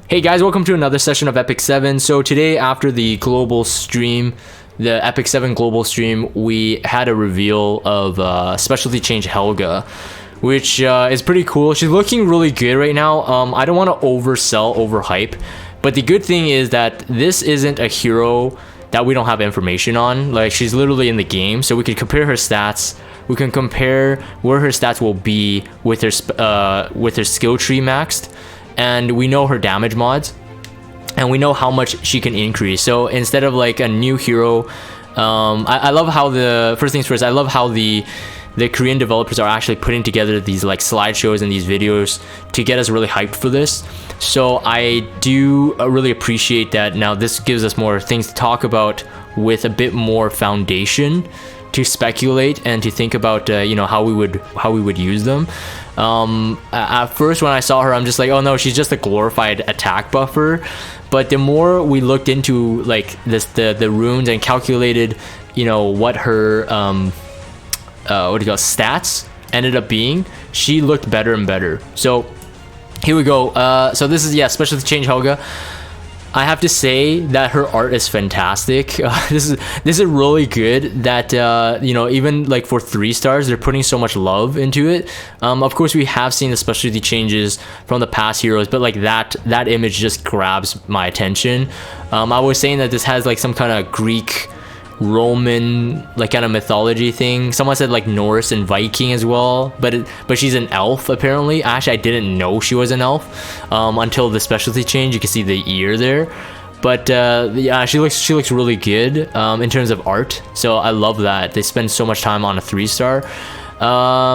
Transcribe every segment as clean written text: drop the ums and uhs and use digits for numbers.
Hey guys, welcome to another session of Epic 7. So today, after the global stream, the Epic 7 global stream, we had a reveal of specialty change Helga, which is pretty cool. She's looking really good right now. I don't want to oversell, overhype, but the good thing is that this isn't a hero that we don't have information on. Like, she's literally in the game, so we could compare her stats. We can compare where her stats will be with her skill tree maxed, and we know her damage mods, and we know how much she can increase. So instead of like a new hero, I love how first things first, I love how the Korean developers are actually putting together these like slideshows and these videos to get us really hyped for this. So I do really appreciate that. Now this gives us more things to talk about with a bit more foundation to speculate and to think about how we would use them. At first when I saw her, I'm just like, oh no, she's just a glorified attack buffer. But the more we looked into like the runes and calculated what her stats ended up being, she looked better and better. So here we go. So this is specialty change Helga. I have to say that her art is fantastic. This is really good that even like for 3 stars, they're putting so much love into it. Of course, we have seen the specialty changes from the past heroes, but like that image just grabs my attention. I was saying that this has like some kind of Greek, Roman like kind of mythology thing. Someone said like Norse and Viking as well, but she's an elf apparently. Actually, I didn't know she was an elf until the specialty change. You can see the ear there, but yeah, she looks really good in terms of art. So I love that they spend so much time on a 3-star.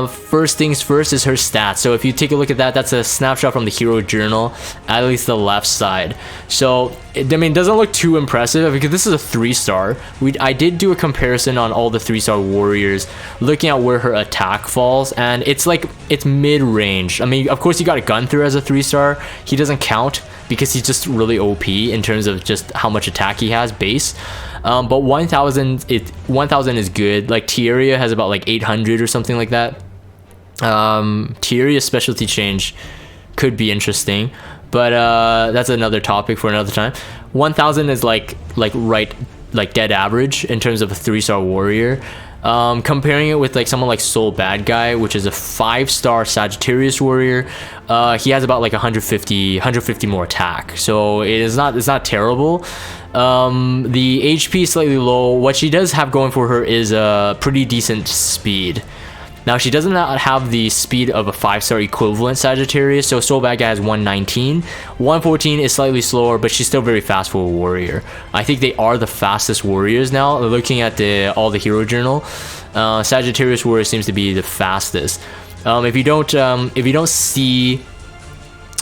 First things first is her stats. So if you take a look at that, that's a snapshot from the hero journal, at least the left side. So it doesn't look too impressive because this is a 3-star. I did do a comparison on all the 3-star warriors, looking at where her attack falls, and it's mid-range. I mean, of course you got a Gunther as a 3-star. He doesn't count because he's just really OP in terms of just how much attack he has base. But 1000 is good. Like Tieria has about like 800 or something like that. Tieria's specialty change could be interesting, but that's another topic for another time. 1000 is like dead average in terms of a 3-star warrior. Comparing it with like someone like Soul Bad Guy, which is a 5-star Sagittarius warrior, he has about like 150 more attack, so it's not terrible. The HP is slightly low. What she does have going for her is a pretty decent speed. Now she does not have the speed of a 5-star equivalent Sagittarius, so Soul Bad Guy has 119. 114 is slightly slower, but she's still very fast for a warrior. I think they are the fastest warriors now. Looking at all the hero journal, Sagittarius warrior seems to be the fastest. If you don't see, you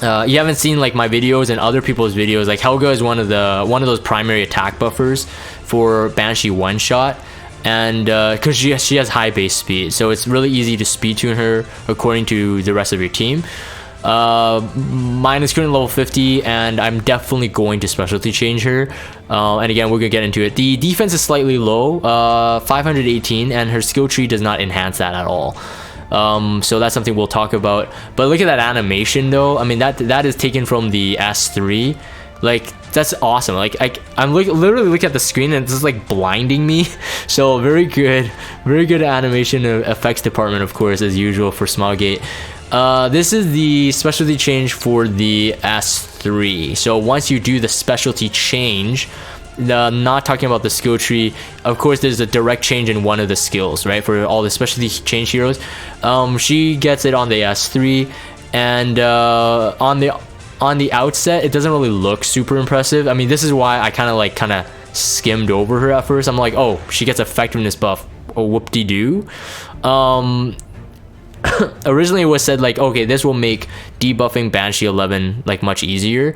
haven't seen like my videos and other people's videos, like Helga is one of those primary attack buffers for Banshee one-shot. And because she has high base speed, so it's really easy to speed tune her according to the rest of your team. Mine is currently level 50, and I'm definitely going to specialty change her. And again, we're gonna get into it. The defense is slightly low, 518, and her skill tree does not enhance that at all. So that's something we'll talk about. But look at that animation though. I mean, that is taken from the S3. Like, that's awesome. Like I'm literally looking at the screen and it's just like blinding me. So very good animation effects department, of course, as usual for Smilegate. This is the specialty change for the S3. So once you do the specialty change, not talking about the skill tree, of course there's a direct change in one of the skills, right, for all the specialty change heroes. She gets it on the S3, and on the outset, it doesn't really look super impressive. I mean, this is why I kind of skimmed over her at first. I'm like, oh, she gets effectiveness buff. Oh, whoop-de-doo. Originally, it was said like, okay, this will make debuffing Banshee 11 like much easier.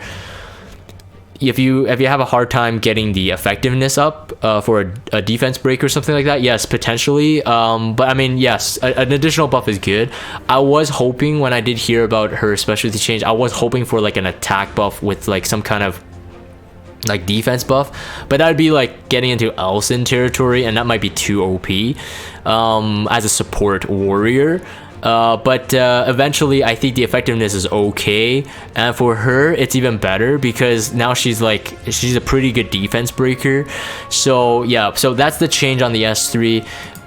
If you have a hard time getting the effectiveness up for a defense break or something like that, yes, potentially. But I mean, yes, an additional buff is good. I was hoping, when I did hear about her specialty change, I was hoping for like an attack buff with like some kind of like defense buff, but that would be like getting into Elson territory, and that might be too OP as a support warrior. But eventually I think the effectiveness is okay, and for her it's even better because now she's a pretty good defense breaker. So yeah, so that's the change on the S3.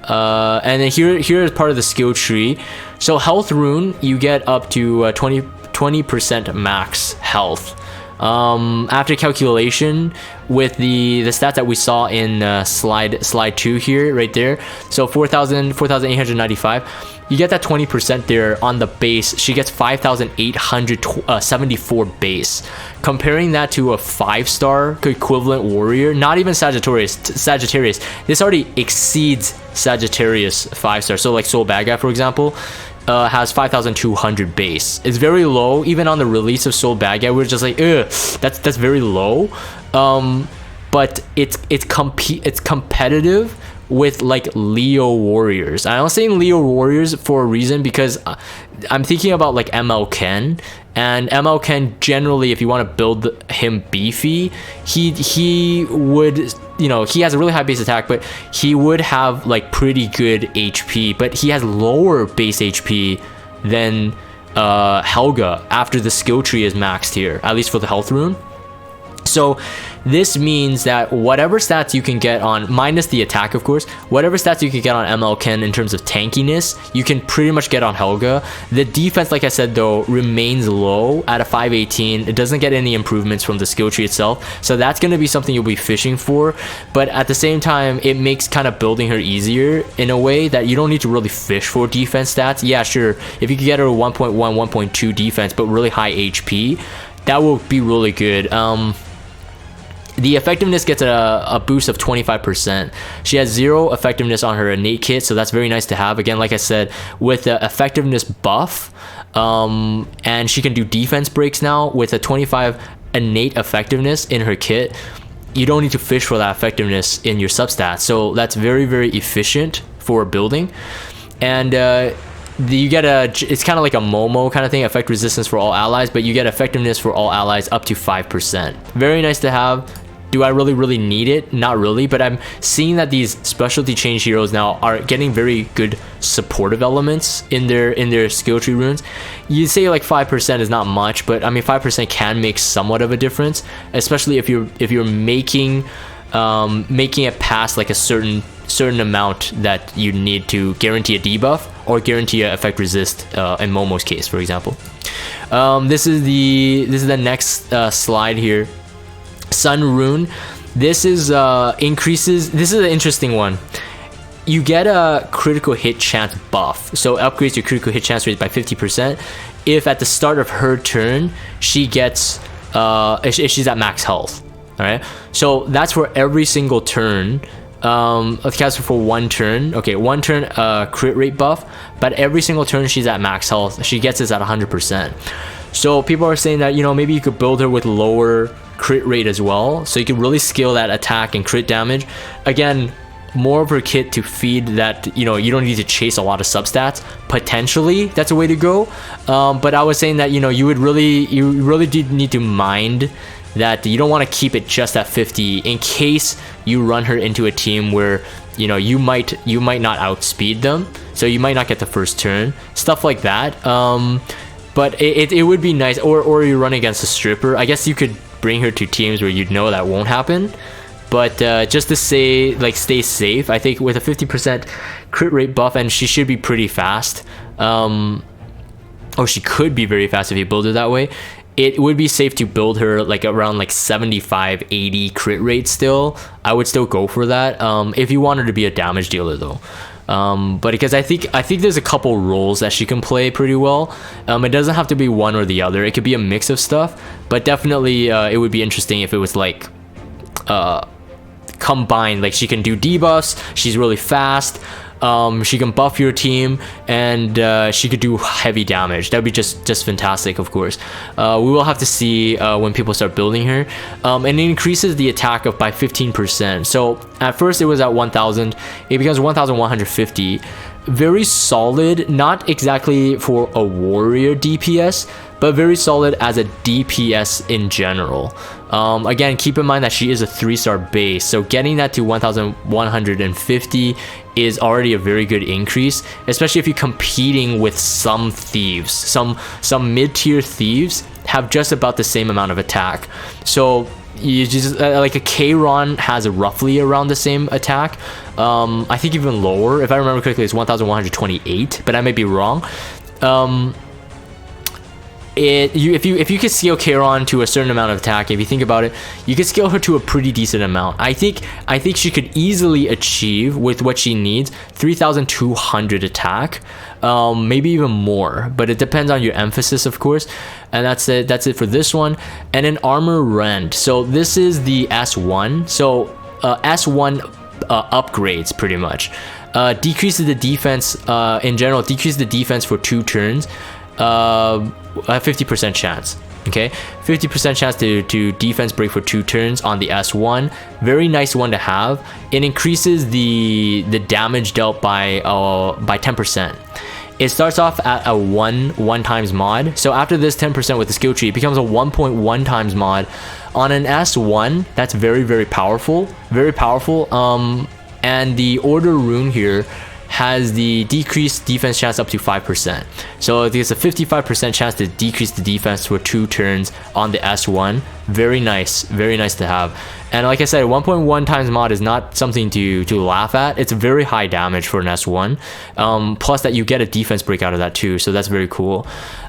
And then here is part of the skill tree. So health rune, you get up to 20% max health. After calculation with the stats that we saw in slide 2 here, right there, so 4,895, you get that 20% there on the base. She gets 5,874 base. Comparing that to a 5-star equivalent warrior, not even Sagittarius, this already exceeds Sagittarius 5-star. So like Soul Bad Guy, for example, has 5,200 base. It's very low. Even on the release of Soul Bad Guy, we're just like, ugh, that's very low. But it's competitive with like Leo warriors. I'm saying Leo warriors for a reason because I'm thinking about like ML Ken, and ML Ken generally, if you want to build him beefy, he would, you know, he has a really high base attack, but he would have like pretty good HP, but he has lower base HP than Helga after the skill tree is maxed here, at least for the health rune. So this means that whatever stats you can get on, minus the attack of course, whatever stats you can get on ML Ken in terms of tankiness, you can pretty much get on Helga. The defense, like I said though, remains low at a 518. It doesn't get any improvements from the skill tree itself, so that's going to be something you'll be fishing for. But at the same time, it makes kind of building her easier in a way that you don't need to really fish for defense stats. Yeah, sure, if you could get her a 1.1, 1.2 defense but really high HP, that will be really good. The effectiveness gets a boost of 25%. She has 0 effectiveness on her innate kit, so that's very nice to have. Again, like I said, with the effectiveness buff, and she can do defense breaks now with a 25 innate effectiveness in her kit. You don't need to fish for that effectiveness in your substats, so that's very, very efficient for building. And you get it's kind of like a Momo kind of thing, effect resistance for all allies, but you get effectiveness for all allies up to 5%. Very nice to have. Do I really need it? Not really, but I'm seeing that these specialty change heroes now are getting very good supportive elements in their skill tree runes. You say like 5% is not much, but I mean 5% can make somewhat of a difference, especially if you're making it past like a certain amount that you need to guarantee a debuff or guarantee an effect resist in Momo's case, for example. This is the next slide here. Sun rune. This is increases. This is an interesting one. You get a critical hit chance buff, so upgrades your critical hit chance rate by 50% if at the start of her turn she gets if she's at max health. All right, so that's for every single turn. Let's cast her for 1 turn. Okay, 1 turn crit rate buff, but every single turn she's at max health, she gets this at 100%. So people are saying that, you know, maybe you could build her with lower crit rate as well, so you can really scale that attack and crit damage. Again, more of her kit to feed that, you know, you don't need to chase a lot of substats. Potentially that's a way to go, but I was saying that, you know, you really did need to mind that you don't want to keep it just at 50 in case you run her into a team where, you know, you might not outspeed them, so you might not get the first turn, stuff like that. But it would be nice, or you run against a stripper. I guess you could bring her to teams where you'd know that won't happen, but just to say, like, stay safe, I think with a 50% crit rate buff, and she should be pretty fast, or she could be very fast if you build her that way, it would be safe to build her like around like 75, 80 crit rate still. I would still go for that if you want her to be a damage dealer though. But because I think there's a couple roles that she can play pretty well. It doesn't have to be one or the other. It could be a mix of stuff, but definitely it would be interesting if it was like combined. Like she can do debuffs, she's really fast, she can buff your team, and she could do heavy damage. That'd be just fantastic. Of course, we will have to see when people start building her. And it increases the attack by 15%. So At first it was at 1000, it becomes 1150. Very solid, not exactly for a warrior DPS, but very solid as a DPS in general. Again, keep in mind that she is a 3-star base, so getting that to 1150 is already a very good increase, especially if you're competing with some thieves. Some mid-tier thieves have just about the same amount of attack. So you just like a Kayron has roughly around the same attack. I think even lower, if I remember correctly, it's 1128, but I may be wrong. If you could scale Kayron to a certain amount of attack, if you think about it, you could scale her to a pretty decent amount. I think she could easily achieve, with what she needs, 3200 attack, maybe even more, but it depends on your emphasis, of course. And that's it for this one. And then armor rend, so this is the S1. So S1 upgrades pretty much, decreases the defense, in general, decreases the defense for 2 turns, a 50% chance. Okay, 50% chance to defense break for 2 turns on the S1. Very nice one to have. It increases the damage dealt by 10%. It starts off at a 1 times mod, so after this 10% with the skill tree, it becomes a 1.1 times mod on an S1. That's very, very powerful, very powerful. And the order rune here has the decreased defense chance up to 5%. So there's a 55% chance to decrease the defense for 2 turns on the S1. Very nice to have. And like I said, 1.1 times mod is not something to laugh at. It's very high damage for an S1. Plus that you get a defense break out of that too, so that's very cool.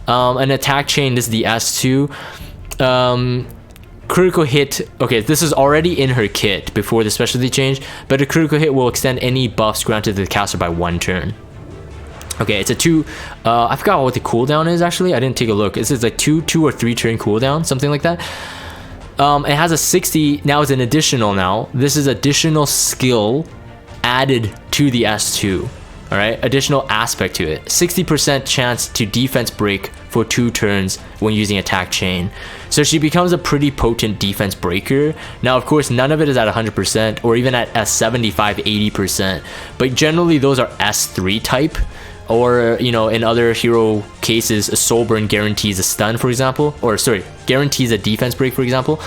An attack chain, this is the S2. Critical hit, okay, this is already in her kit before the specialty change, but a critical hit will extend any buffs granted to the caster by 1 turn. Okay, it's a 2, I forgot what the cooldown is actually, I didn't take a look. This is like 2 or 3 turn cooldown, something like that. It has a 60, now it's an additional now. This is additional skill added to the S2. Alright, additional aspect to it. 60% chance to defense break for 2 turns when using attack chain. So she becomes a pretty potent defense breaker. Now, of course, none of it is at 100% or even at 75-80%. But generally, those are S3 type. Or, you know, in other hero cases, a Soulburn guarantees a stun, for example. Or, sorry, guarantees a defense break, for example.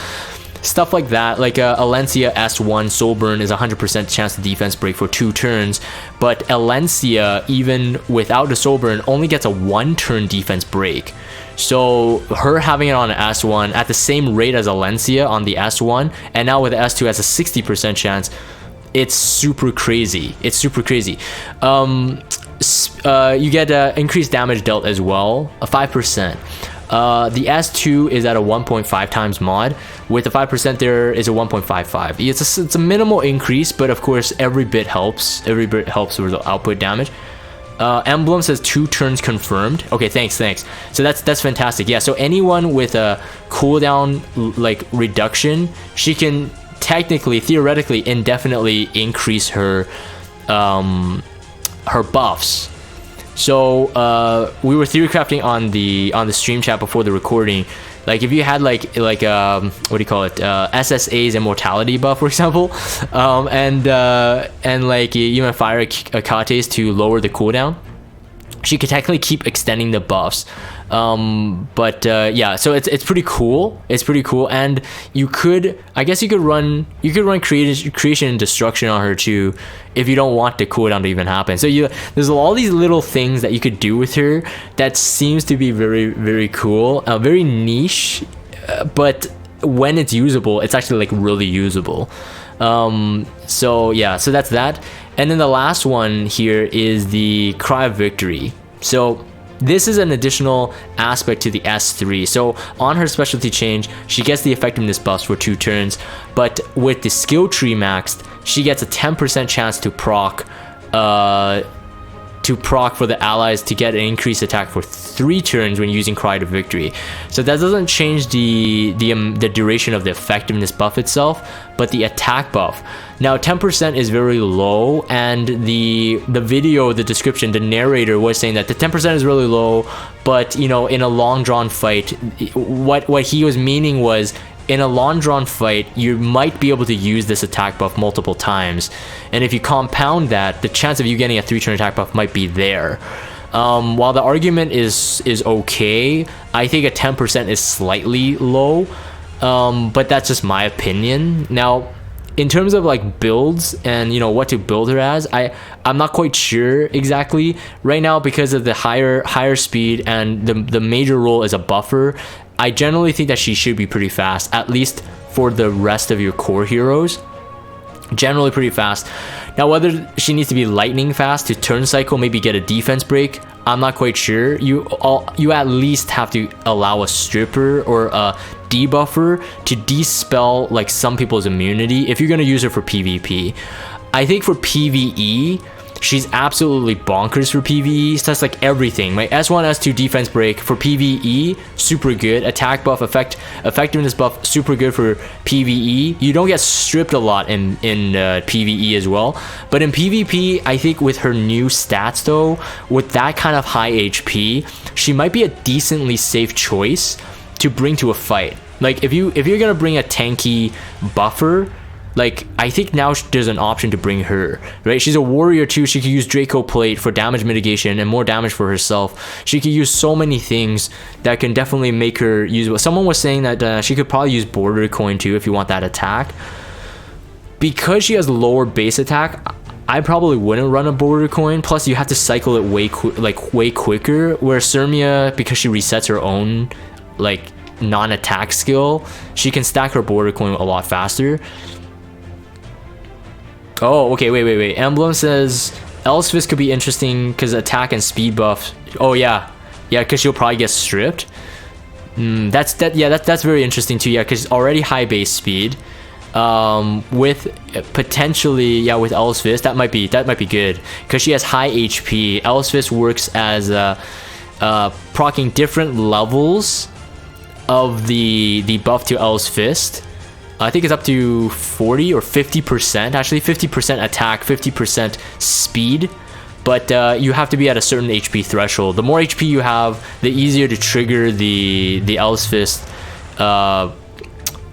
Stuff like that, like Alencia S1 Soulburn is 100% chance to defense break for 2 turns, but Alencia, even without the Soulburn, only gets a 1 turn defense break. So her having it on an S1 at the same rate as Alencia on the S1, and now with the S2 has a 60% chance, it's super crazy. It's super crazy. You get increased damage dealt as well, a 5%. The S2 is at a 1.5 times mod. With the 5% there is a 1.55. It's a minimal increase, but of course every bit helps. Every bit helps with the output damage. Emblem says 2 turns confirmed. Okay, thanks. So that's fantastic. Yeah, so anyone with a cooldown like reduction, she can technically, theoretically, indefinitely increase her her buffs. So we were theory crafting on the stream chat before the recording. Like if you had like what do you call it, SSA's immortality buff, for example, and like even fire Akates to lower the cooldown, she could technically keep extending the buffs. Yeah, so it's pretty cool. It's pretty cool, and you could, I guess you could run creation and destruction on her too, if you don't want the cooldown to even happen. So there's all these little things that you could do with her that seems to be very, very cool, very niche, but when it's usable, it's actually like really usable. So yeah, so that's that. And then the last one here is the Cry of Victory. So this is an additional aspect to the S3. So on her specialty change, she gets the effectiveness buffs for 2 turns, but with the skill tree maxed, she gets a 10% chance to proc for the allies to get an increased attack for 3 turns when using Cry to Victory. So that doesn't change the duration of the effectiveness buff itself, but the attack buff. Now 10% is very low, and the video, the description, the narrator was saying that the 10% is really low, but you know, in a long drawn fight, what he was meaning was in a long drawn fight, you might be able to use this attack buff multiple times, and if you compound that, the chance of you getting a 3-turn attack buff might be there. While the argument is okay, I think a 10% is slightly low, but that's just my opinion. Now, in terms of like builds and what to build her as, I'm not quite sure exactly right now because of the higher speed and the major role as a buffer. I generally think that she should be pretty fast, at least for the rest of your core heroes. Generally pretty fast. Now, whether she needs to be lightning fast to turn cycle, maybe get a defense break, I'm not quite sure. You at least have to allow a stripper or a debuffer to dispel like some people's immunity if you're gonna use her for PvP. I think for PvE, she's absolutely bonkers for PvE. So that's like everything. My S1, S2 defense break for PvE, super good. Attack buff, effectiveness buff, super good for PvE. You don't get stripped a lot in PvE as well. But in PvP, I think with her new stats though, with that kind of high HP, she might be a decently safe choice to bring to a fight. Like if you're gonna bring a tanky buffer, like I think now there's an option to bring her, right? She's a warrior too. She could use Draco Plate for damage mitigation and more damage for herself. She could use so many things that can definitely make her usable. Someone was saying that she could probably use Border Coin too if you want that attack. Because she has lower base attack, I probably wouldn't run a Border Coin. Plus you have to cycle it way quicker. Where Sirmia, because she resets her own like non-attack skill, she can stack her Border Coin a lot faster. Oh, okay, wait. Emblem says El's Fist could be interesting because attack and speed buff. Oh yeah, because she'll probably get stripped. That's very interesting too. Yeah, because already high base speed. With potentially with El's Fist, that might be good because she has high HP. El's Fist works as proccing different levels of the buff to El's Fist. I think it's up to 40 or 50%, actually 50% attack, 50% speed, but you have to be at a certain HP threshold. The more HP you have, the easier to trigger the El's Fist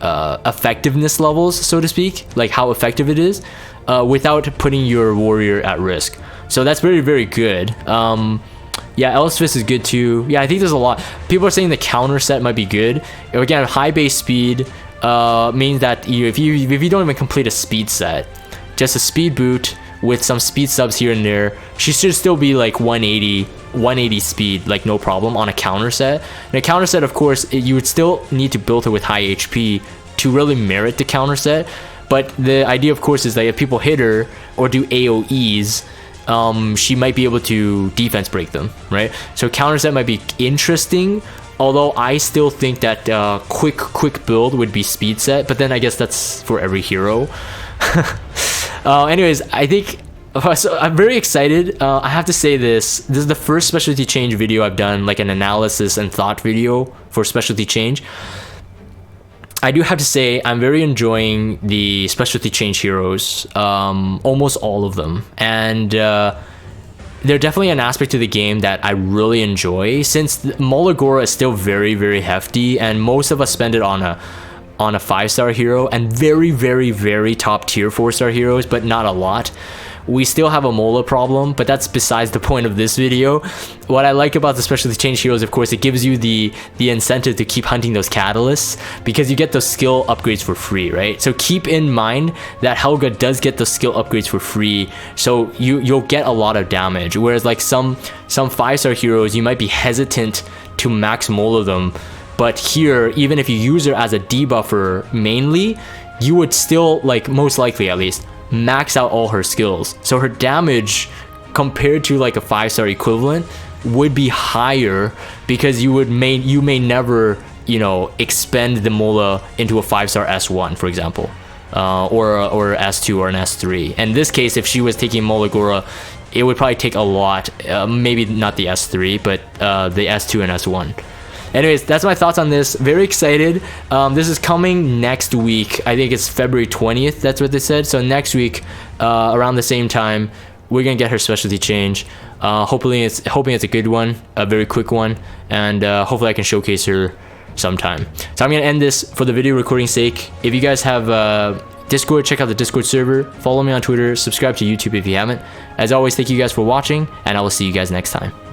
effectiveness levels, so to speak, like how effective it is, without putting your warrior at risk. So that's very, very good. Yeah, El's Fist is good too. Yeah, I think there's a lot. People are saying the counter set might be good. Again, high base speed means that if you don't even complete a speed set, just a speed boot with some speed subs here and there, she should still be like 180 speed, like no problem on a counter set. And a counter set, of course, you would still need to build her with high HP to really merit the counter set. But the idea, of course, is that if people hit her or do AoEs, she might be able to defense break them, right? So counter set might be interesting. Although I still think that quick build would be speed set, but then I guess that's for every hero. Anyways, I think so I'm very excited. I have to say this is the first specialty change video I've done, like an analysis and thought video for specialty change. I do have to say I'm very enjoying the specialty change heroes, almost all of them, and they're definitely an aspect to the game that I really enjoy, since Molagora is still very, very hefty, and most of us spend it on a 5-star hero and very, very, very top tier 4-star heroes, but not a lot. We still have a Mola problem, but that's besides the point of this video. What I like about the specialty change heroes, of course, it gives you the incentive to keep hunting those catalysts, because you get those skill upgrades for free, right? So keep in mind that Helga does get those skill upgrades for free, so you'll get a lot of damage. Whereas like some 5-star heroes, you might be hesitant to max Mola them, but here, even if you use her as a debuffer mainly, you would still, like most likely at least, max out all her skills. So her damage compared to like a 5-star equivalent would be higher, because you may never, expend the Mola into a 5-star S1, for example, or S2 or an S3. In this case, if she was taking Molagora, it would probably take a lot, maybe not the S3, but the S2 and S1. Anyways, that's my thoughts on this. Very excited. This is coming next week. I think it's February 20th. That's what they said. So next week, around the same time, we're gonna get her specialty change. Hoping it's a good one, a very quick one, and hopefully I can showcase her sometime. So I'm gonna end this for the video recording sake. If you guys have Discord, check out the Discord server, follow me on Twitter, subscribe to YouTube if you haven't. As always, thank you guys for watching, and I will see you guys next time.